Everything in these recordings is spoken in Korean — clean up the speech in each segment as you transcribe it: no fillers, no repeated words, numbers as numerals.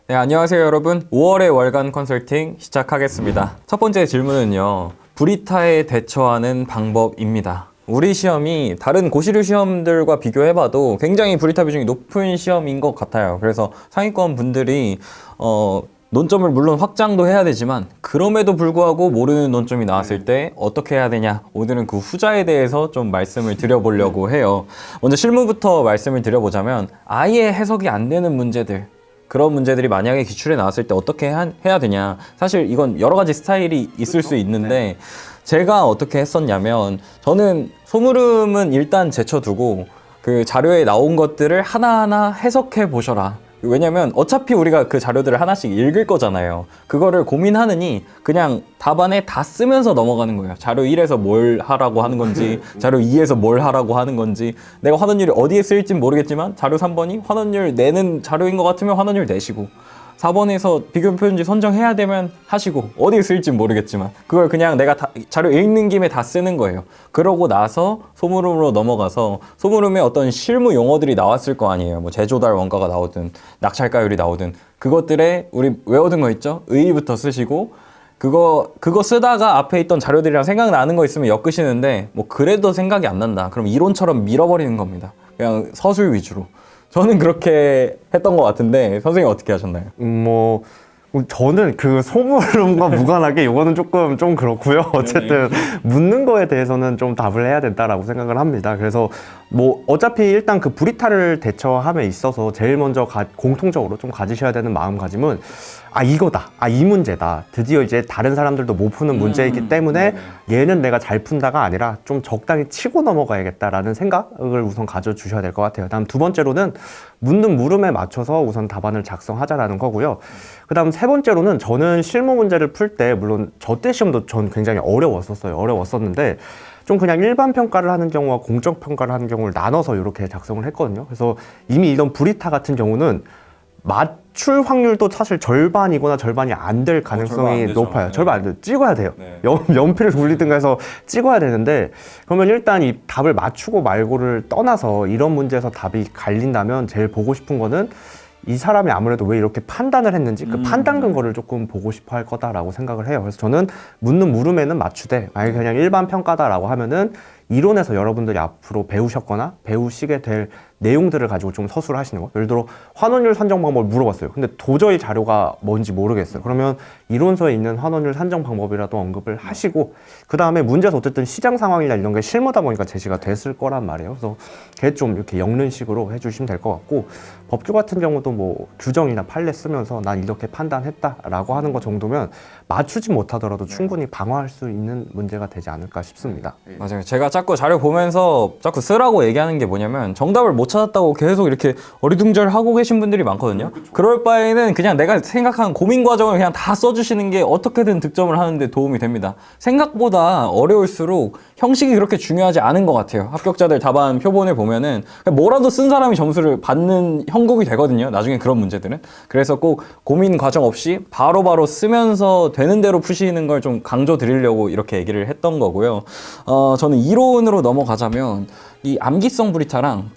네, 안녕하세요 여러분. 5월의 월간 컨설팅 시작하겠습니다. 첫 번째 질문은요. 브리타에 대처하는 방법입니다. 우리 시험이 다른 고시류 시험들과 비교해봐도 굉장히 브리타 비중이 높은 시험인 것 같아요. 그래서 상위권 분들이 논점을 물론 확장도 해야 되지만 그럼에도 불구하고 모르는 논점이 나왔을 때 어떻게 해야 되냐, 오늘은 그 후자에 대해서 좀 말씀을 드려보려고 해요. 먼저 실무부터 말씀을 드려보자면 아예 해석이 안 되는 문제들, 그런 문제들이 만약에 기출에 나왔을 때 어떻게 해야 되냐, 사실 이건 여러 가지 스타일이 있을 수 있는데 제가 어떻게 했었냐면, 저는 소물음은 일단 제쳐두고 그 자료에 나온 것들을 하나하나 해석해 보셔라. 왜냐면 어차피 우리가 그 자료들을 하나씩 읽을 거잖아요. 그거를 고민하느니 그냥 답안에 다 쓰면서 넘어가는 거예요. 자료 1에서 뭘 하라고 하는 건지, 자료 2에서 뭘 하라고 하는 건지, 내가 환원율이 어디에 쓰일진 모르겠지만 자료 3번이 환원율 내는 자료인 것 같으면 환원율 내시고, 4번에서 비교 표준지 선정해야 되면 하시고, 어디에 쓰일지 모르겠지만 그걸 그냥 내가 자료 읽는 김에 다 쓰는 거예요. 그러고 나서 소물음으로 넘어가서, 소물음에 어떤 실무 용어들이 나왔을 거 아니에요. 뭐 재조달 원가가 나오든 낙찰가율이 나오든 그것들에 우리 외워둔 거 있죠? 의의부터 쓰시고, 그거 쓰다가 앞에 있던 자료들이랑 생각나는 거 있으면 엮으시는데, 뭐 그래도 생각이 안 난다 그럼 이론처럼 밀어버리는 겁니다. 그냥 서술 위주로. 저는 그렇게 했던 것 같은데 선생님 어떻게 하셨나요? 저는 그 소물음과 무관하게 이거는 좀 그렇고요. 어쨌든 묻는 거에 대해서는 좀 답을 해야 된다라고 생각을 합니다. 그래서 뭐 어차피 일단 그 브리타를 대처함에 있어서 제일 먼저 공통적으로 좀 가지셔야 되는 마음가짐은, 이거다, 이 문제다, 드디어 이제 다른 사람들도 못 푸는 문제이기 때문에 얘는 내가 잘 푼다가 아니라 좀 적당히 치고 넘어가야겠다라는 생각을 우선 가져주셔야 될 것 같아요. 다음 두 번째로는 묻는 물음에 맞춰서 우선 답안을 작성하자라는 거고요. 그 다음 세 번째로는, 저는 실무 문제를 풀 때, 물론 저 때 시험도 전 굉장히 어려웠었는데 좀 그냥 일반 평가를 하는 경우와 공적 평가를 하는 경우를 나눠서 이렇게 작성을 했거든요. 그래서 이미 이런 브리타 같은 경우는 맞출 확률도 사실 절반이거나 절반이 안 될 가능성이 높아요. 절반 안 돼요. 찍어야 돼요. 네. 연필을 돌리든가 해서 찍어야 되는데, 그러면 일단 이 답을 맞추고 말고를 떠나서 이런 문제에서 답이 갈린다면 제일 보고 싶은 거는 이 사람이 아무래도 왜 이렇게 판단을 했는지 그 판단 근거를 조금 보고 싶어 할 거다라고 생각을 해요. 그래서 저는 묻는 물음에는 맞추되, 만약에 그냥 일반 평가다라고 하면은 이론에서 여러분들이 앞으로 배우셨거나 배우시게 될 내용들을 가지고 좀 서술을 하시는 거. 예를 들어 환원율 산정 방법을 물어봤어요. 근데 도저히 자료가 뭔지 모르겠어요. 그러면 이론서에 있는 환원율 산정 방법이라도 언급을 하시고, 그 다음에 문제에서 어쨌든 시장 상황이나 이런 게 실무다 보니까 제시가 됐을 거란 말이에요. 그래서 그게 좀 이렇게 엮는 식으로 해주시면 될 것 같고, 법규 같은 경우도 뭐 규정이나 판례 쓰면서 난 이렇게 판단했다라고 하는 거 정도면 맞추지 못하더라도 충분히 방어할 수 있는 문제가 되지 않을까 싶습니다. 맞아요. 제가 자꾸 자료 보면서 자꾸 쓰라고 얘기하는 게 뭐냐면, 정답을 못 찾았다고 계속 이렇게 어리둥절하고 계신 분들이 많거든요. 그럴 바에는 그냥 내가 생각한 고민 과정을 그냥 다 써주시는 게 어떻게든 득점을 하는데 도움이 됩니다. 생각보다 어려울수록 형식이 그렇게 중요하지 않은 것 같아요. 합격자들 답안 표본을 보면은 뭐라도 쓴 사람이 점수를 받는 형국이 되거든요, 나중에 그런 문제들은. 그래서 꼭 고민 과정 없이 바로바로 쓰면서 되는 대로 푸시는 걸 좀 강조 드리려고 이렇게 얘기를 했던 거고요. 저는 이론으로 넘어가자면, 이 암기성 브리타랑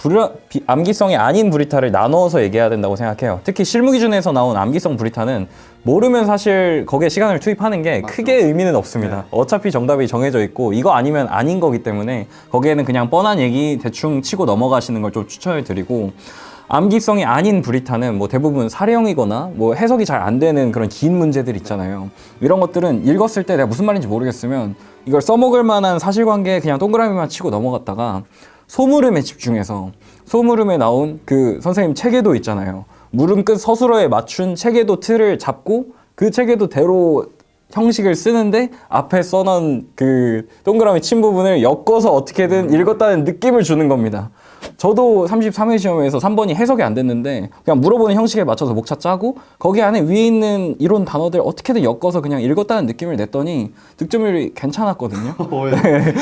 암기성이 아닌 브리타를 나눠서 얘기해야 된다고 생각해요. 특히 실무 기준에서 나온 암기성 브리타는 모르면 사실 거기에 시간을 투입하는 게 크게 의미는 없습니다. 어차피 정답이 정해져 있고 이거 아니면 아닌 거기 때문에 거기에는 그냥 뻔한 얘기 대충 치고 넘어가시는 걸 좀 추천을 드리고, 암기성이 아닌 브리타는 뭐 대부분 사례형이거나 뭐 해석이 잘 안 되는 그런 긴 문제들 있잖아요. 이런 것들은 읽었을 때 내가 무슨 말인지 모르겠으면 이걸 써먹을 만한 사실관계에 그냥 동그라미만 치고 넘어갔다가 소물음에 집중해서, 소물음에 나온 그 선생님 체계도 있잖아요. 물음 끝 서술어에 맞춘 체계도 틀을 잡고 그 체계도대로 형식을 쓰는데 앞에 써놓은 그 동그라미 친 부분을 엮어서 어떻게든 읽었다는 느낌을 주는 겁니다. 저도 33회 시험에서 3번이 해석이 안 됐는데 그냥 물어보는 형식에 맞춰서 목차 짜고 거기 안에 위에 있는 이론 단어들 어떻게든 엮어서 그냥 읽었다는 느낌을 냈더니 득점률이 괜찮았거든요. 네.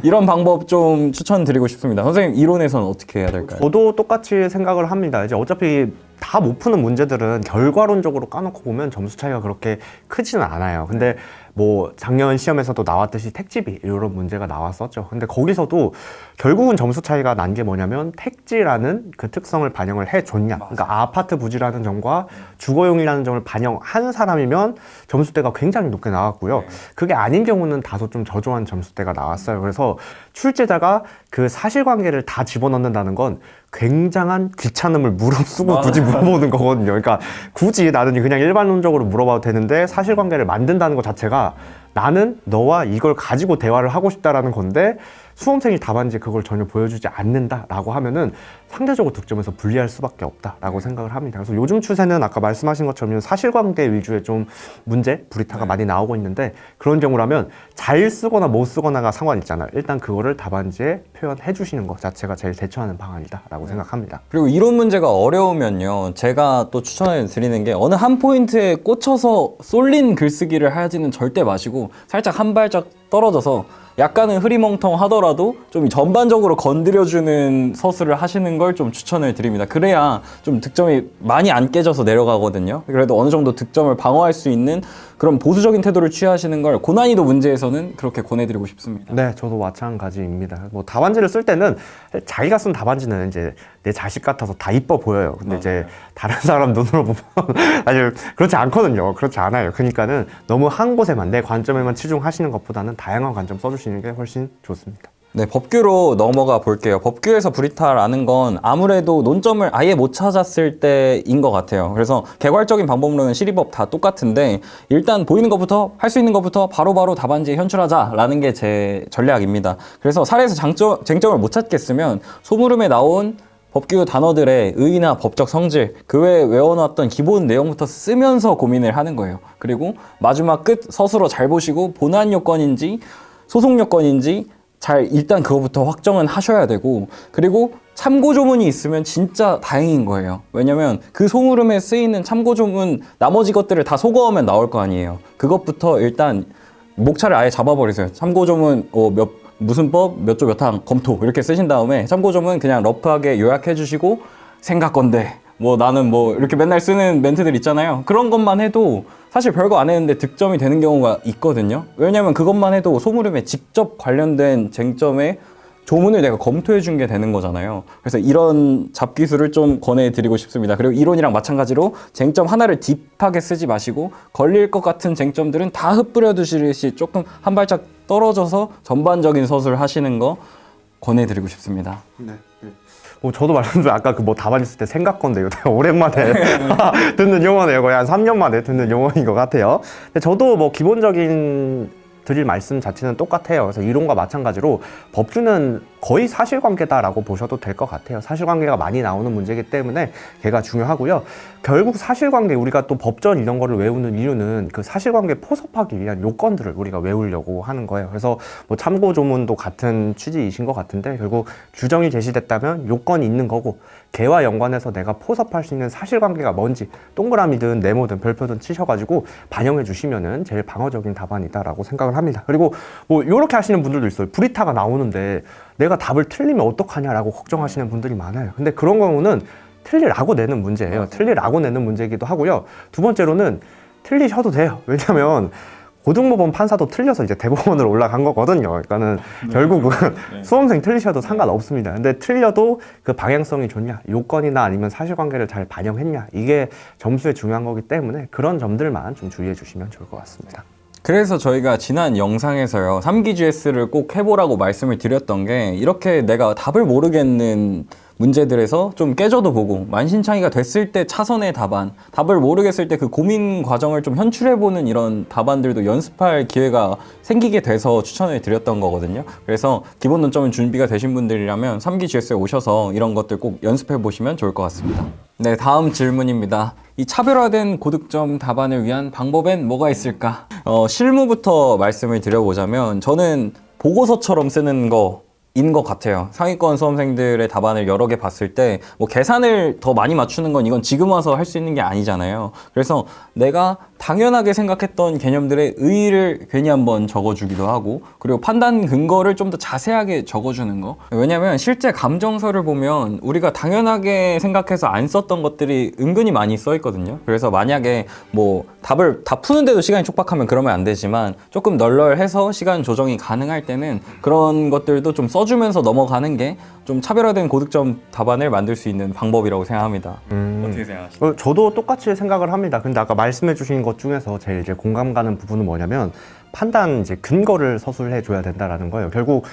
이런 방법 좀 추천드리고 싶습니다. 선생님, 이론에서는 어떻게 해야 될까요? 저도 똑같이 생각을 합니다. 이제 어차피 다 못 푸는 문제들은 결과론적으로 까놓고 보면 점수 차이가 그렇게 크지는 않아요. 근데 뭐 작년 시험에서도 나왔듯이 택지비 이런 문제가 나왔었죠. 근데 거기서도 결국은 점수 차이가 난 게 뭐냐면 택지라는 그 특성을 반영을 해줬냐. 그러니까 아파트 부지라는 점과 주거용이라는 점을 반영한 사람이면 점수대가 굉장히 높게 나왔고요. 그게 아닌 경우는 다소 좀 저조한 점수대가 나왔어요. 그래서 출제자가 그 사실관계를 다 집어넣는다는 건 굉장한 귀찮음을 무릅쓰고 굳이 물어보는 거거든요. 그러니까 굳이 나는 그냥 일반론적으로 물어봐도 되는데 사실관계를 만든다는 것 자체가 나는 너와 이걸 가지고 대화를 하고 싶다라는 건데 수험생이 답안지에 그걸 전혀 보여주지 않는다라고 하면은 상대적으로 득점에서 불리할 수밖에 없다라고 생각을 합니다. 그래서 요즘 추세는 아까 말씀하신 것처럼 사실관계 위주의 좀 문제, 브리타가 많이 나오고 있는데 그런 경우라면 잘 쓰거나 못 쓰거나가 상관 있잖아요. 일단 그거를 답안지에 표현해 주시는 것 자체가 제일 대처하는 방안이다라고 생각합니다. 그리고 이론 문제가 어려우면요, 제가 또 추천해 드리는 게 어느 한 포인트에 꽂혀서 쏠린 글쓰기를 하지는 절대 마시고 살짝 한 발짝 떨어져서 약간은 흐리멍텅 하더라도 좀 전반적으로 건드려주는 서술을 하시는 걸 좀 추천을 드립니다. 그래야 좀 득점이 많이 안 깨져서 내려가거든요. 그래도 어느 정도 득점을 방어할 수 있는 그런 보수적인 태도를 취하시는 걸 고난이도 문제에서는 그렇게 권해드리고 싶습니다. 네, 저도 마찬가지입니다. 뭐 답안지를 쓸 때는 자기가 쓴 답안지는 이제 내 자식 같아서 다 이뻐 보여요. 근데 이제 다른 사람 눈으로 보면 사실 그렇지 않거든요. 그렇지 않아요. 그러니까는 너무 한 곳에만 내 관점에만 치중하시는 것보다는 다양한 관점 써주시는 게 훨씬 좋습니다. 네, 법규로 넘어가 볼게요. 법규에서 브리타라는 건 아무래도 논점을 아예 못 찾았을 때인 것 같아요. 그래서 개괄적인 방법론은 시리법 다 똑같은데 일단 보이는 것부터 할 수 있는 것부터 바로바로 답안지에 현출하자라는 게 제 전략입니다. 그래서 사례에서 쟁점을 못 찾겠으면 소물음에 나온 법규 단어들의 의의나 법적 성질, 그 외에 외워놨던 기본 내용부터 쓰면서 고민을 하는 거예요. 그리고 마지막 끝 서술어 잘 보시고 본안 요건인지 소속 요건인지 잘 일단 그거부터 확정은 하셔야 되고, 그리고 참고 조문이 있으면 진짜 다행인 거예요. 왜냐면 그 소물음에 쓰이는 참고 조문 나머지 것들을 다 소거하면 나올 거 아니에요. 그것부터 일단 목차를 아예 잡아버리세요. 참고 조문 무슨 법 몇 조 몇 항 검토 이렇게 쓰신 다음에 참고 조문 그냥 러프하게 요약해 주시고 생각건데 뭐 나는 뭐 이렇게 맨날 쓰는 멘트들 있잖아요. 그런 것만 해도 사실 별거 안 했는데 득점이 되는 경우가 있거든요. 왜냐면 그것만 해도 소물음에 직접 관련된 쟁점에 조문을 내가 검토해 준 게 되는 거잖아요. 그래서 이런 잡기술을 좀 권해드리고 싶습니다. 그리고 이론이랑 마찬가지로 쟁점 하나를 딥하게 쓰지 마시고 걸릴 것 같은 쟁점들은 다 흩뿌려 두시듯이 조금 한 발짝 떨어져서 전반적인 서술 하시는 거 권해드리고 싶습니다. 네. 뭐 저도 말씀드린 아까 그 뭐 답안지 쓸 때 생각건데요. 되게 오랜만에 듣는 용어네요. 거의 한 3년 만에 듣는 용어인 것 같아요. 근데 저도 뭐 기본적인 드릴 말씀 자체는 똑같아요. 그래서 이론과 마찬가지로 법규는 거의 사실관계다라고 보셔도 될 것 같아요. 사실관계가 많이 나오는 문제이기 때문에 걔가 중요하고요. 결국 사실관계, 우리가 또 법전 이런 거를 외우는 이유는 그 사실관계 포섭하기 위한 요건들을 우리가 외우려고 하는 거예요. 그래서 뭐 참고 조문도 같은 취지이신 것 같은데 결국 규정이 제시됐다면 요건이 있는 거고 걔와 연관해서 내가 포섭할 수 있는 사실관계가 뭔지 동그라미든 네모든 별표든 치셔가지고 반영해 주시면은 제일 방어적인 답안이다라고 생각을 합니다. 그리고 뭐 이렇게 하시는 분들도 있어요. 브리타가 나오는데 내가 답을 틀리면 어떡하냐라고 걱정하시는 분들이 많아요. 근데 그런 경우는 틀리라고 내는 문제예요. 틀리라고 내는 문제이기도 하고요. 두 번째로는 틀리셔도 돼요. 왜냐면 고등법원 판사도 틀려서 이제 대법원으로 올라간 거거든요. 그러니까는 결국은 수험생 틀리셔도 상관없습니다. 근데 틀려도 그 방향성이 좋냐, 요건이나 아니면 사실관계를 잘 반영했냐, 이게 점수에 중요한 거기 때문에 그런 점들만 좀 주의해 주시면 좋을 것 같습니다. 그래서 저희가 지난 영상에서요 3기 GS를 꼭 해보라고 말씀을 드렸던 게, 이렇게 내가 답을 모르겠는 문제들에서 좀 깨져도 보고 만신창이가 됐을 때 차선의 답을 모르겠을 때 그 고민 과정을 좀 현출해보는 이런 답안들도 연습할 기회가 생기게 돼서 추천을 드렸던 거거든요. 그래서 기본 논점은 준비가 되신 분들이라면 3기 GS에 오셔서 이런 것들 꼭 연습해 보시면 좋을 것 같습니다. 네, 다음 질문입니다. 이 차별화된 고득점 답안을 위한 방법엔 뭐가 있을까? 실무부터 말씀을 드려보자면 저는 보고서처럼 쓰는 거 인 것 같아요. 상위권 수험생들의 답안을 여러 개 봤을 때 뭐 계산을 더 많이 맞추는 건 이건 지금 와서 할 수 있는 게 아니잖아요. 그래서 내가 당연하게 생각했던 개념들의 의의를 괜히 한번 적어주기도 하고, 그리고 판단 근거를 좀 더 자세하게 적어주는 거. 왜냐면 실제 감정서를 보면 우리가 당연하게 생각해서 안 썼던 것들이 은근히 많이 써 있거든요. 그래서 만약에 뭐 답을 다 푸는데도 시간이 촉박하면 그러면 안 되지만, 조금 널널해서 시간 조정이 가능할 때는 그런 것들도 좀 써주면서 넘어가는 게 좀 차별화된 고득점 답안을 만들 수 있는 방법이라고 생각합니다. 어떻게 생각하시나요? 저도 똑같이 생각을 합니다. 근데 아까 말씀해 주신 것 중에서 제일 이제 공감 가는 부분은 뭐냐면 판단 이제 근거를 서술해 줘야 된다라는 거예요. 결국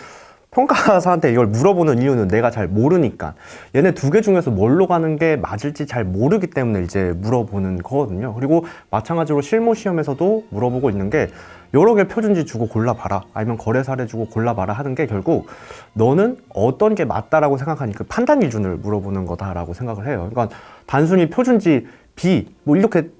평가사한테 이걸 물어보는 이유는 내가 잘 모르니까, 얘네 두 개 중에서 뭘로 가는 게 맞을지 잘 모르기 때문에 이제 물어보는 거거든요. 그리고 마찬가지로 실무 시험에서도 물어보고 있는 게 여러 개 표준지 주고 골라봐라, 아니면 거래 사례 주고 골라봐라 하는 게 결국 너는 어떤 게 맞다라고 생각하니 그 판단 기준을 물어보는 거다라고 생각을 해요. 그러니까 단순히 표준지 B 뭐 이렇게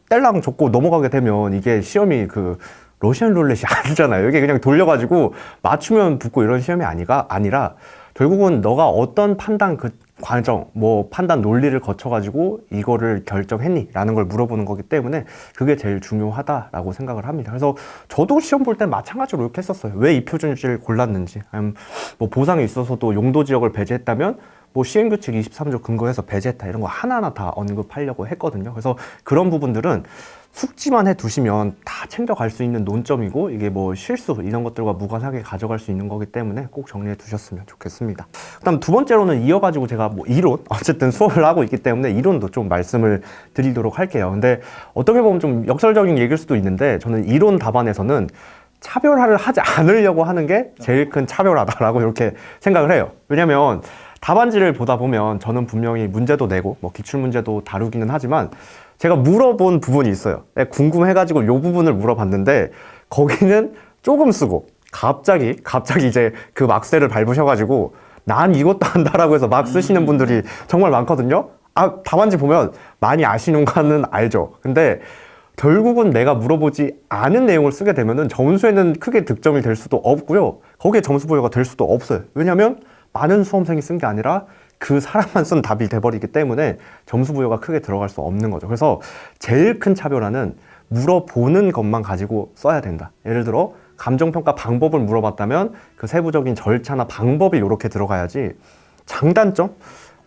뗄랑 적고 넘어가게 되면 이게 시험이 그 러시안 룰렛이 아니잖아요. 이게 그냥 돌려가지고 맞추면 붙고 이런 시험이 아니라 결국은 너가 어떤 판단 그 과정, 뭐 판단 논리를 거쳐가지고 이거를 결정했니? 라는 걸 물어보는 거기 때문에 그게 제일 중요하다라고 생각을 합니다. 그래서 저도 시험 볼 때 마찬가지로 이렇게 했었어요. 왜 이 표준지를 골랐는지, 아니면 뭐 보상이 있어서도 용도 지역을 배제했다면 뭐 시행규칙 23조 근거해서 배제했다, 이런 거 하나하나 다 언급하려고 했거든요. 그래서 그런 부분들은 숙지만 해 두시면 다 챙겨갈 수 있는 논점이고, 이게 뭐 실수 이런 것들과 무관하게 가져갈 수 있는 거기 때문에 꼭 정리해 두셨으면 좋겠습니다. 그다음 두 번째로는 이어가지고 제가 뭐 이론, 어쨌든 수업을 하고 있기 때문에 이론도 좀 말씀을 드리도록 할게요. 근데 어떻게 보면 좀 역설적인 얘기일 수도 있는데, 저는 이론 답안에서는 차별화를 하지 않으려고 하는 게 제일 큰 차별화다라고 이렇게 생각을 해요. 왜냐면 답안지를 보다 보면 저는 분명히 문제도 내고 뭐 기출문제도 다루기는 하지만 제가 물어본 부분이 있어요. 궁금해가지고 이 부분을 물어봤는데 거기는 조금 쓰고 갑자기 이제 그 막세를 밟으셔가지고 난 이것도 안다라고 해서 막 쓰시는 분들이 정말 많거든요. 아, 답안지 보면 많이 아시는 거는 알죠. 근데 결국은 내가 물어보지 않은 내용을 쓰게 되면은 점수에는 크게 득점이 될 수도 없고요. 거기에 점수 부여가 될 수도 없어요. 왜냐면 많은 수험생이 쓴 게 아니라 그 사람만 쓴 답이 돼버리기 때문에 점수 부여가 크게 들어갈 수 없는 거죠. 그래서 제일 큰 차별화는 물어보는 것만 가지고 써야 된다. 예를 들어 감정평가 방법을 물어봤다면 그 세부적인 절차나 방법이 이렇게 들어가야지, 장단점?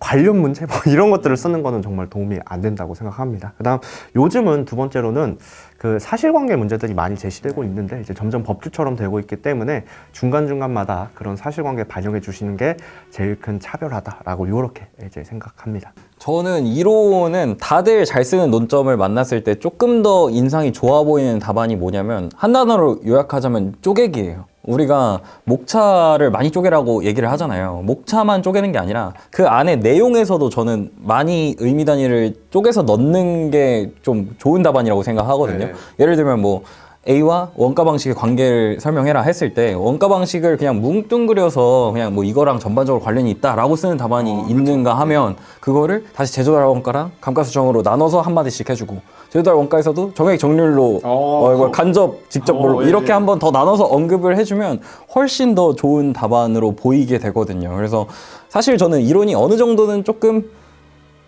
관련 문제? 뭐 이런 것들을 쓰는 거는 정말 도움이 안 된다고 생각합니다. 그 다음 요즘은 두 번째로는 그 사실관계 문제들이 많이 제시되고 있는데 이제 점점 법규처럼 되고 있기 때문에 중간중간마다 그런 사실관계 반영해 주시는 게 제일 큰 차별화다라고 이렇게 이제 생각합니다. 저는 이론은 다들 잘 쓰는 논점을 만났을 때 조금 더 인상이 좋아 보이는 답안이 뭐냐면, 한 단어로 요약하자면 쪼개기예요. 우리가 목차를 많이 쪼개라고 얘기를 하잖아요. 목차만 쪼개는 게 아니라 그 안에 내용에서도 저는 많이 의미 단위를 쪼개서 넣는 게 좀 좋은 답안이라고 생각하거든요. 네. 예를 들면 뭐 A와 원가 방식의 관계를 설명해라 했을 때 원가 방식을 그냥 뭉뚱그려서 그냥 뭐 이거랑 전반적으로 관련이 있다라고 쓰는 답안이 있는가 하면, 그거를 다시 제조달 원가랑 감가수정으로 나눠서 한마디씩 해주고, 제조달 원가에서도 정액 정률로 이걸 간접 직접 뭐 이렇게 한번 더 나눠서 언급을 해주면 훨씬 더 좋은 답안으로 보이게 되거든요. 그래서 사실 저는 이론이 어느 정도는 조금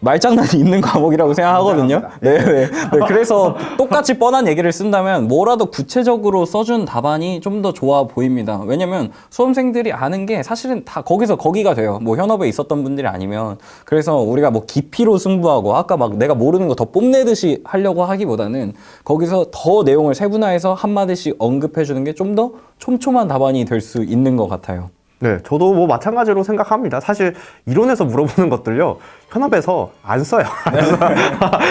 말장난이 있는 과목이라고 생각하거든요. 네. 그래서 똑같이 뻔한 얘기를 쓴다면 뭐라도 구체적으로 써준 답안이 좀 더 좋아 보입니다. 왜냐면 수험생들이 아는 게 사실은 다 거기서 거기가 돼요. 뭐 현업에 있었던 분들이 아니면. 그래서 우리가 뭐 깊이로 승부하고 아까 막 내가 모르는 거 더 뽐내듯이 하려고 하기보다는 거기서 더 내용을 세분화해서 한마디씩 언급해주는 게 좀 더 촘촘한 답안이 될 수 있는 것 같아요. 네, 저도 뭐 마찬가지로 생각합니다. 사실 이론에서 물어보는 것들요, 현업에서 안 써요.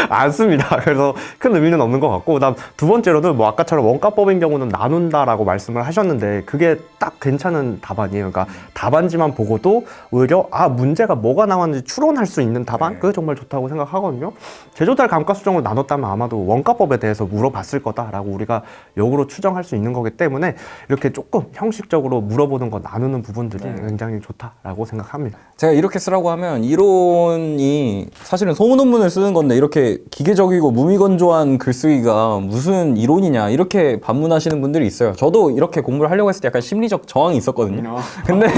안 씁니다. 그래서 큰 의미는 없는 것 같고, 그다음 두 번째로는 뭐 아까처럼 원가법인 경우는 나눈다라고 말씀을 하셨는데 그게 딱 괜찮은 답안이에요. 그러니까 답안지만 보고도 오히려 문제가 뭐가 나왔는지 추론할 수 있는 답안, 그게 정말 좋다고 생각하거든요. 제조달 감가수정을 나눴다면 아마도 원가법에 대해서 물어봤을 거다라고 우리가 역으로 추정할 수 있는 거기 때문에 이렇게 조금 형식적으로 물어보는 거 나누는 부분들이 굉장히 좋다라고 생각합니다. 제가 이렇게 쓰라고 하면 이론 논문이 사실은 소문 논문을 쓰는 건데 이렇게 기계적이고 무미건조한 글쓰기가 무슨 이론이냐 이렇게 반문하시는 분들이 있어요. 저도 이렇게 공부를 하려고 했을 때 약간 심리적 저항이 있었거든요. 근데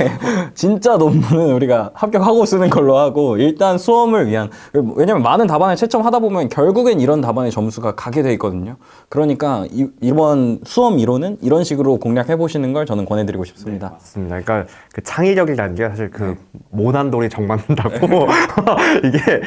진짜 논문은 우리가 합격하고 쓰는 걸로 하고 일단 수험을 위한, 왜냐면 많은 답안을 채점하다 보면 결국엔 이런 답안의 점수가 가게 돼 있거든요. 그러니까 이번 수험 이론은 이런 식으로 공략해 보시는 걸 저는 권해드리고 싶습니다. 맞습니다. 그러니까 그 창의력이라는 게 사실 그 모난 돌이 정맞는다고 이게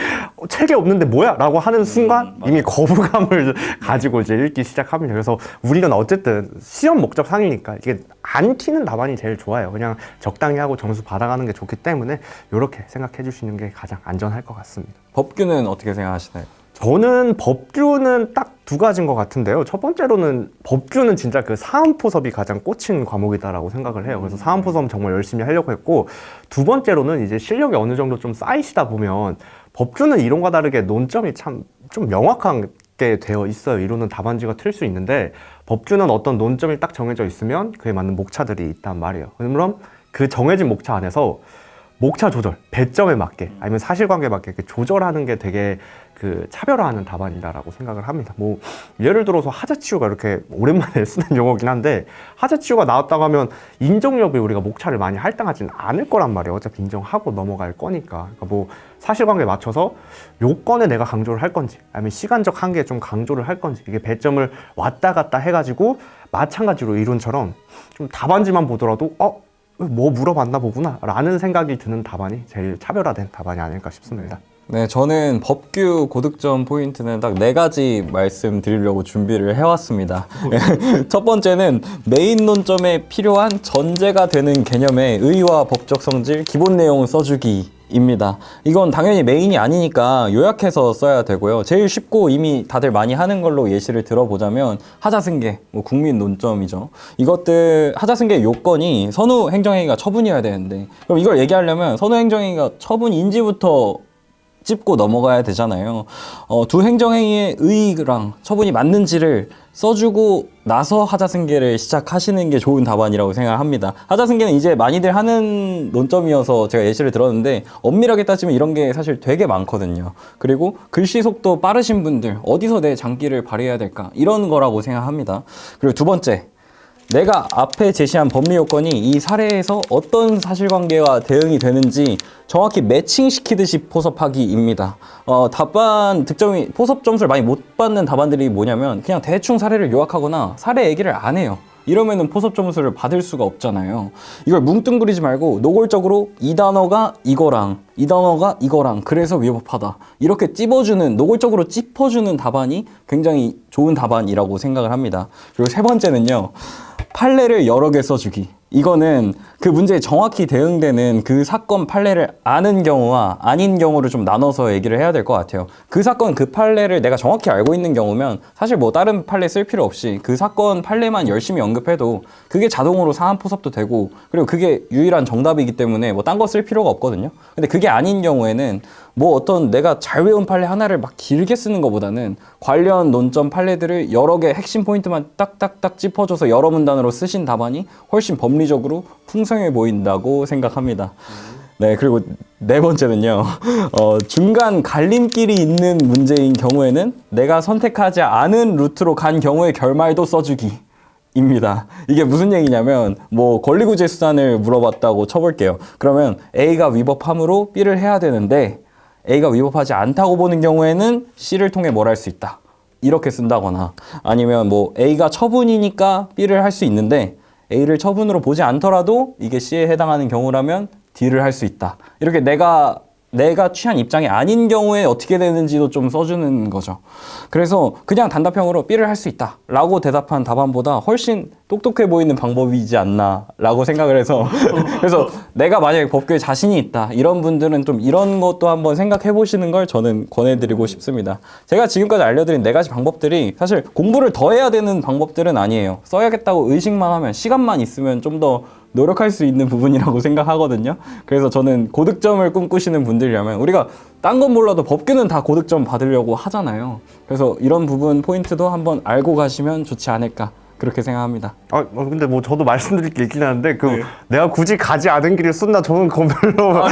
책이 없는데 뭐야? 라고 하는 순간 이미 거부감을 가지고 이제 읽기 시작합니다. 그래서 우리는 어쨌든 시험 목적상이니까 이게 안 튀는 답안이 제일 좋아요. 그냥 적당히 하고 점수 받아가는 게 좋기 때문에 이렇게 생각해 주시는 게 가장 안전할 것 같습니다. 법규는 어떻게 생각하시나요? 저는 법규는 딱 두 가지인 것 같은데요. 첫 번째로는 법규는 진짜 그 사안포섭이 가장 꽂힌 과목이다라고 생각을 해요. 그래서 사안포섭 정말 열심히 하려고 했고, 두 번째로는 이제 실력이 어느 정도 좀 쌓이시다 보면 법규는 이론과 다르게 논점이 참 좀 명확하게 되어 있어요. 이론은 답안지가 틀 수 있는데 법규는 어떤 논점이 딱 정해져 있으면 그에 맞는 목차들이 있단 말이에요. 그럼 그 정해진 목차 안에서 목차 조절, 배점에 맞게 아니면 사실관계에 맞게 이렇게 조절하는 게 되게 그 차별화하는 답안이다라고 생각을 합니다. 뭐 예를 들어서 하자치유가 이렇게 오랜만에 쓰는 용어긴 한데, 하자치유가 나왔다고 하면 인정력이 우리가 목차를 많이 할당하지는 않을 거란 말이에요. 어차피 인정하고 넘어갈 거니까. 그러니까 뭐 사실관계에 맞춰서 요건에 내가 강조를 할 건지 아니면 시간적 한계에 좀 강조를 할 건지, 이게 배점을 왔다 갔다 해가지고 마찬가지로 이론처럼 좀 답안지만 보더라도 뭐 물어봤나 보구나 라는 생각이 드는 답안이 제일 차별화된 답안이 아닐까 싶습니다. 네, 저는 법규 고득점 포인트는 딱 4가지 말씀드리려고 준비를 해왔습니다. 첫 번째는 메인 논점에 필요한 전제가 되는 개념의 의의와 법적 성질, 기본 내용 써주기입니다. 이건 당연히 메인이 아니니까 요약해서 써야 되고요. 제일 쉽고 이미 다들 많이 하는 걸로 예시를 들어보자면 하자승계, 국민 논점이죠. 이것들 하자승계 요건이 선후 행정행위가 처분이어야 되는데, 그럼 이걸 얘기하려면 선후 행정행위가 처분인지부터 짚고 넘어가야 되잖아요. 두 행정행위의 의의랑 처분이 맞는지를 써주고 나서 하자승계를 시작하시는 게 좋은 답안이라고 생각합니다. 하자승계는 이제 많이들 하는 논점이어서 제가 예시를 들었는데 엄밀하게 따지면 이런 게 사실 되게 많거든요. 그리고 글씨 속도 빠르신 분들 어디서 내 장기를 발휘해야 될까 이런 거라고 생각합니다. 그리고 두 번째, 내가 앞에 제시한 법리 요건이 이 사례에서 어떤 사실관계와 대응이 되는지 정확히 매칭시키듯이 포섭하기입니다. 답안 득점이 포섭 점수를 많이 못 받는 답안들이 뭐냐면 그냥 대충 사례를 요약하거나 사례 얘기를 안 해요. 이러면은 포섭 점수를 받을 수가 없잖아요. 이걸 뭉뚱그리지 말고 노골적으로 이 단어가 이거랑 이 단어가 이거랑 그래서 위법하다 이렇게 찝어주는, 노골적으로 찝어주는 답안이 굉장히 좋은 답안이라고 생각을 합니다. 그리고 세 번째는요, 판례를 여러 개 써주기. 이거는 그 문제에 정확히 대응되는 그 사건 판례를 아는 경우와 아닌 경우를 좀 나눠서 얘기를 해야 될 것 같아요. 그 사건 그 판례를 내가 정확히 알고 있는 경우면 사실 뭐 다른 판례 쓸 필요 없이 그 사건 판례만 열심히 언급해도 그게 자동으로 사안 포섭도 되고, 그리고 그게 유일한 정답이기 때문에 뭐 딴 거 쓸 필요가 없거든요. 근데 그게 아닌 경우에는 뭐 어떤 내가 잘 외운 판례 하나를 막 길게 쓰는 것보다는 관련 논점 판례들을 여러 개 핵심 포인트만 딱딱딱 짚어줘서 여러 문단으로 쓰신 답안이 훨씬 법리적으로 풍성해 보인다고 생각합니다. 네, 그리고 네 번째는요, 중간 갈림길이 있는 문제인 경우에는 내가 선택하지 않은 루트로 간 경우의 결말도 써주기. 입니다. 이게 무슨 얘기냐면 뭐 권리구제 수단을 물어봤다고 쳐볼게요. 그러면 A가 위법함으로 B를 해야 되는데 A가 위법하지 않다고 보는 경우에는 C를 통해 뭘 할 수 있다. 이렇게 쓴다거나, 아니면 뭐 A가 처분이니까 B를 할 수 있는데 A를 처분으로 보지 않더라도 이게 C에 해당하는 경우라면 D를 할 수 있다. 이렇게 내가 취한 입장이 아닌 경우에 어떻게 되는지도 좀 써주는 거죠. 그래서 그냥 단답형으로 B를 할 수 있다 라고 대답한 답안보다 훨씬 똑똑해 보이는 방법이지 않나 라고 생각을 해서 그래서 내가 만약에 법규에 자신이 있다 이런 분들은 좀 이런 것도 한번 생각해 보시는 걸 저는 권해드리고 싶습니다. 제가 지금까지 알려드린 4가지 방법들이 사실 공부를 더 해야 되는 방법들은 아니에요. 써야겠다고 의식만 하면, 시간만 있으면 좀 더 노력할 수 있는 부분이라고 생각하거든요. 그래서 저는 고득점을 꿈꾸시는 분들이라면, 우리가 딴 건 몰라도 법규는 다 고득점 받으려고 하잖아요. 그래서 이런 부분 포인트도 한번 알고 가시면 좋지 않을까 그렇게 생각합니다. 근데 뭐 저도 말씀드릴 게 있긴 한데 내가 굳이 가지 않은 길을 쓴다 저는 그거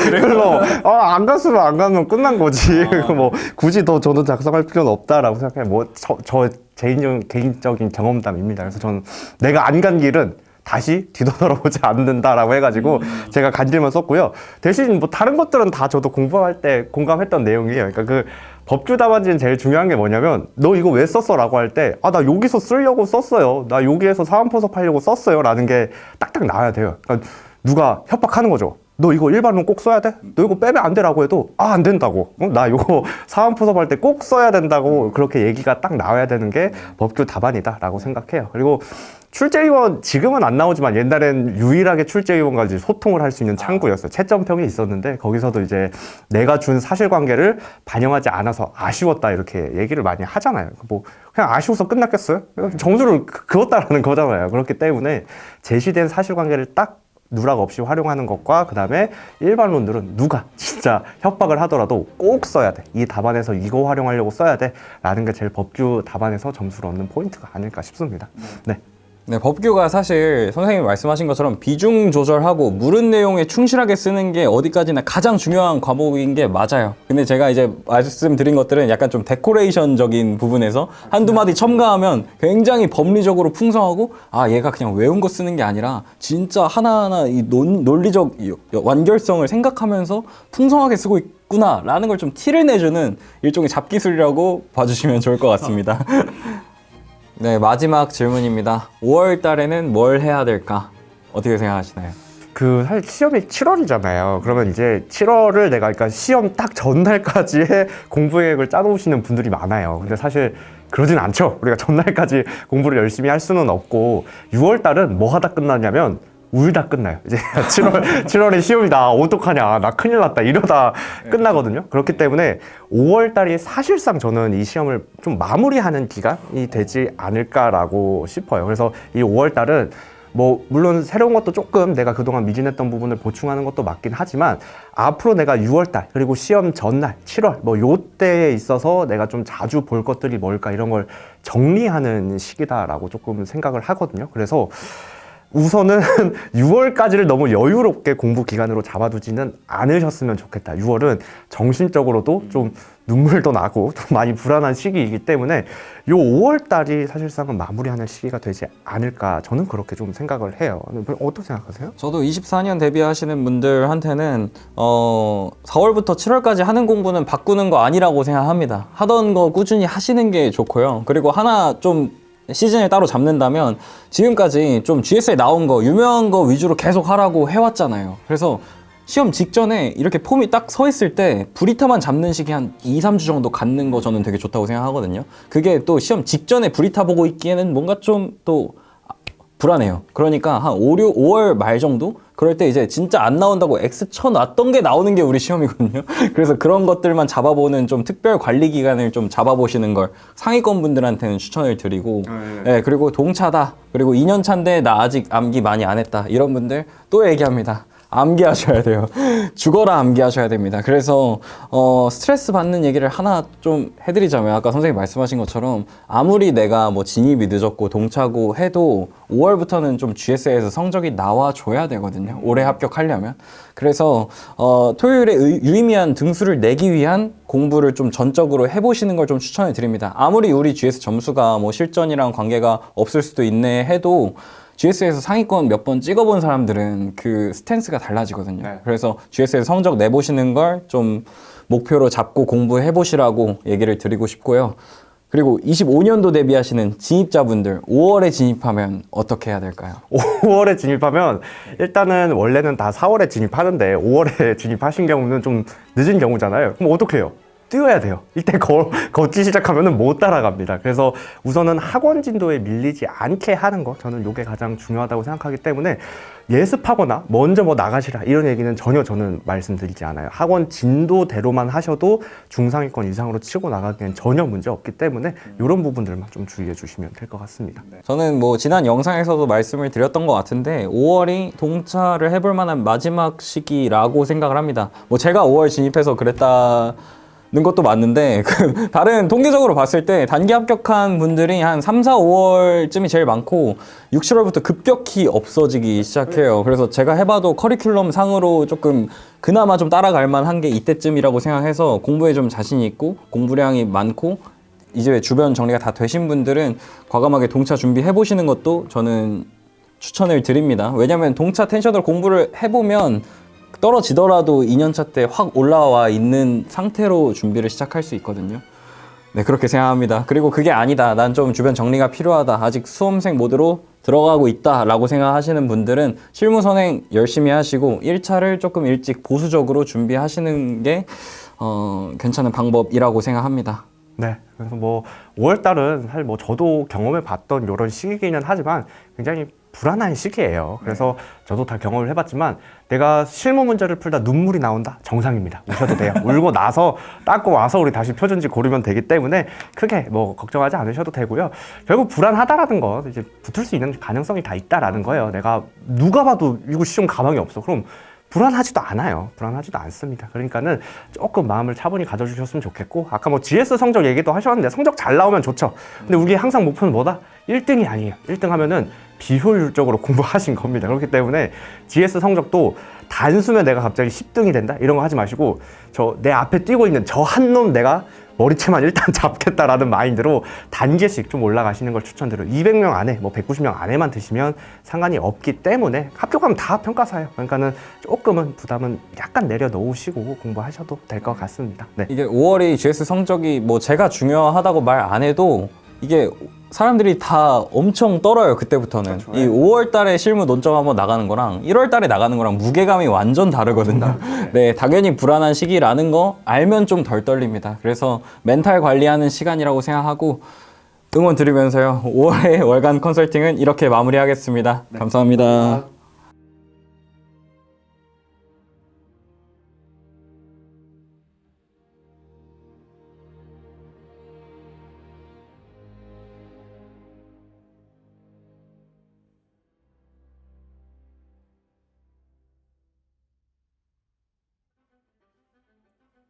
별로 안 갔으면 안 가면 끝난 거지. 뭐 굳이 더 저는 작성할 필요는 없다라고 생각해요. 뭐 저 개인적인 경험담입니다. 그래서 저는 내가 안 간 길은 다시 뒤돌아보지 않는다라고 해가지고 제가 간질만 썼고요. 대신 뭐 다른 것들은 다 저도 공부할 때 공감했던 내용이에요. 그러니까 그 법규 답안지는 제일 중요한 게 뭐냐면 너 이거 왜 썼어? 라고 할 때 나 여기서 쓰려고 썼어요. 나 여기에서 사원포섭하려고 썼어요. 라는 게 딱딱 나와야 돼요. 그러니까 누가 협박하는 거죠. 너 이거 일반론 꼭 써야 돼? 너 이거 빼면 안 되라고 해도 안 된다고. 나 이거 사원포섭할 때 꼭 써야 된다고 그렇게 얘기가 딱 나와야 되는 게 법규 답안이다 라고 생각해요. 그리고 출제위원 지금은 안 나오지만 옛날엔 유일하게 출제위원과 이제 소통을 할 수 있는 창구였어요. 채점평이 있었는데 거기서도 이제 내가 준 사실관계를 반영하지 않아서 아쉬웠다 이렇게 얘기를 많이 하잖아요. 뭐 그냥 아쉬워서 끝났겠어요? 점수를 그었다라는 거잖아요. 그렇기 때문에 제시된 사실관계를 딱 누락 없이 활용하는 것과 그 다음에 일반론들은 누가 진짜 협박을 하더라도 꼭 써야 돼. 이 답안에서 이거 활용하려고 써야 돼. 라는 게 제일 법규 답안에서 점수를 얻는 포인트가 아닐까 싶습니다. 네. 네, 법규가 사실 선생님이 말씀하신 것처럼 비중 조절하고 물은 내용에 충실하게 쓰는 게 어디까지나 가장 중요한 과목인 게 맞아요. 근데 제가 이제 말씀드린 것들은 약간 좀 데코레이션적인 부분에서 한두 마디 첨가하면 굉장히 법리적으로 풍성하고 얘가 그냥 외운 거 쓰는 게 아니라 진짜 하나하나 이 논리적 완결성을 생각하면서 풍성하게 쓰고 있구나 라는 걸 좀 티를 내주는 일종의 잡기술이라고 봐주시면 좋을 것 같습니다. 네, 마지막 질문입니다. 5월 달에는 뭘 해야 될까? 어떻게 생각하시나요? 사실 시험이 7월이잖아요. 그러면 이제 7월을 내가 그러니까 시험 딱 전날까지의 공부 계획을 짜놓으시는 분들이 많아요. 근데 사실 그러진 않죠. 우리가 전날까지 공부를 열심히 할 수는 없고 6월 달은 뭐 하다 끝나냐면 울다 끝나요. 이제 7월에 시험이다. 어떡하냐. 나 큰일 났다. 이러다 끝나거든요. 그렇기 때문에 5월 달이 사실상 저는 이 시험을 좀 마무리하는 기간이 되지 않을까라고 싶어요. 그래서 이 5월 달은 뭐 물론 새로운 것도 조금 내가 그동안 미진했던 부분을 보충하는 것도 맞긴 하지만 앞으로 내가 6월 달 그리고 시험 전날 7월 뭐 요때에 있어서 내가 좀 자주 볼 것들이 뭘까 이런 걸 정리하는 시기다라고 조금 생각을 하거든요. 그래서 우선은 6월까지를 너무 여유롭게 공부 기간으로 잡아두지는 않으셨으면 좋겠다. 6월은 정신적으로도 좀 눈물도 나고 좀 많이 불안한 시기이기 때문에 요 5월달이 사실상은 마무리하는 시기가 되지 않을까 저는 그렇게 좀 생각을 해요. 어떻게 생각하세요? 저도 24년 데뷔하시는 분들한테는 4월부터 7월까지 하는 공부는 바꾸는 거 아니라고 생각합니다. 하던 거 꾸준히 하시는 게 좋고요. 그리고 하나 좀 시즌을 따로 잡는다면 지금까지 좀 GS에 나온 거 유명한 거 위주로 계속 하라고 해왔잖아요. 그래서 시험 직전에 이렇게 폼이 딱 서 있을 때 브리타만 잡는 식이 한 2, 3주 정도 갖는 거 저는 되게 좋다고 생각하거든요. 그게 또 시험 직전에 브리타 보고 있기에는 뭔가 좀 또 불안해요. 그러니까 한 5월 말 정도? 그럴 때 이제 진짜 안 나온다고 X 쳐놨던 게 나오는 게 우리 시험이거든요. 그래서 그런 것들만 잡아보는 좀 특별 관리 기간을 좀 잡아보시는 걸 상위권 분들한테는 추천을 드리고 네, 그리고 동차다. 그리고 2년 차인데 나 아직 암기 많이 안 했다. 이런 분들 또 얘기합니다. 암기하셔야 돼요. 죽어라 암기하셔야 됩니다. 그래서 스트레스 받는 얘기를 하나 좀 해드리자면 아까 선생님 말씀하신 것처럼 아무리 내가 뭐 진입이 늦었고 동차고 해도 5월부터는 좀 GS에서 성적이 나와줘야 되거든요. 올해 합격하려면. 그래서 토요일에 유의미한 등수를 내기 위한 공부를 좀 전적으로 해보시는 걸 좀 추천을 드립니다. 아무리 우리 GS 점수가 뭐 실전이랑 관계가 없을 수도 있네 해도 GS에서 상위권 몇 번 찍어본 사람들은 그 스탠스가 달라지거든요. 네. 그래서 GS에서 성적 내보시는 걸 좀 목표로 잡고 공부해보시라고 얘기를 드리고 싶고요. 그리고 25년도 데뷔하시는 진입자분들 5월에 진입하면 어떻게 해야 될까요? 5월에 진입하면 일단은 원래는 다 4월에 진입하는데 5월에 진입하신 경우는 좀 늦은 경우잖아요. 그럼 어떻게 해요? 뛰어야 돼요. 이때 걷기 시작하면 못 따라갑니다. 그래서 우선은 학원 진도에 밀리지 않게 하는 거 저는 이게 가장 중요하다고 생각하기 때문에 예습하거나 먼저 뭐 나가시라 이런 얘기는 전혀 저는 말씀드리지 않아요. 학원 진도대로만 하셔도 중상위권 이상으로 치고 나가기엔 전혀 문제 없기 때문에 이런 부분들만 좀 주의해 주시면 될 것 같습니다. 저는 뭐 지난 영상에서도 말씀을 드렸던 것 같은데 5월이 동차를 해볼 만한 마지막 시기라고 생각을 합니다. 뭐 제가 5월 진입해서 그랬다 것도 맞는데 그 다른 통계적으로 봤을 때 단기 합격한 분들이 한 3, 4, 5월쯤이 제일 많고 6, 7월부터 급격히 없어지기 시작해요. 그래서 제가 해봐도 커리큘럼 상으로 조금 그나마 좀 따라갈 만한 게 이때쯤이라고 생각해서 공부에 좀 자신이 있고 공부량이 많고 이제 주변 정리가 다 되신 분들은 과감하게 동차 준비해 보시는 것도 저는 추천을 드립니다. 왜냐면 동차 텐션으로 공부를 해보면 떨어지더라도 2년차 때 확 올라와 있는 상태로 준비를 시작할 수 있거든요. 네, 그렇게 생각합니다. 그리고 그게 아니다. 난 좀 주변 정리가 필요하다. 아직 수험생 모드로 들어가고 있다 라고 생각하시는 분들은 실무 선행 열심히 하시고 1차를 조금 일찍 보수적으로 준비하시는 게 괜찮은 방법이라고 생각합니다. 네. 그래서 뭐 5월 달은 사실 뭐 저도 경험해 봤던 이런 시기기는 하지만 굉장히 불안한 시기예요. 그래서 저도 다 경험을 해봤지만 내가 실무 문제를 풀다 눈물이 나온다? 정상입니다. 우셔도 돼요. 울고 나서 닦고 와서 우리 다시 표준지 고르면 되기 때문에 크게 뭐 걱정하지 않으셔도 되고요. 결국 불안하다라는 건 이제 붙을 수 있는 가능성이 다 있다라는 거예요. 내가 누가 봐도 이거 시험 가망이 없어. 그럼 불안하지도 않아요. 불안하지도 않습니다. 그러니까는 조금 마음을 차분히 가져주셨으면 좋겠고, 아까 뭐 GS 성적 얘기도 하셨는데 성적 잘 나오면 좋죠. 근데 우리 항상 목표는 뭐다? 1등이 아니에요. 1등 하면은 비효율적으로 공부하신 겁니다. 그렇기 때문에 GS 성적도 단수면 내가 갑자기 10등이 된다? 이런 거 하지 마시고 저 내 앞에 뛰고 있는 저 한 놈 내가 머리채만 일단 잡겠다라는 마인드로 단계씩 좀 올라가시는 걸 추천드려요. 200명 안에, 뭐 190명 안에만 드시면 상관이 없기 때문에 합격하면 다 평가사예요. 그러니까는 조금은 부담은 약간 내려놓으시고 공부하셔도 될 것 같습니다. 네. 이게 5월이 GS 성적이 뭐 제가 중요하다고 말 안 해도 이게 사람들이 다 엄청 떨어요. 그때부터는. 그렇죠. 이 5월 달에 실무 논점 한번 나가는 거랑 1월 달에 나가는 거랑 무게감이 완전 다르거든요. 네, 당연히 불안한 시기라는 거 알면 좀 덜 떨립니다. 그래서 멘탈 관리하는 시간이라고 생각하고 응원 드리면서요. 5월의 월간 컨설팅은 이렇게 마무리하겠습니다. 감사합니다.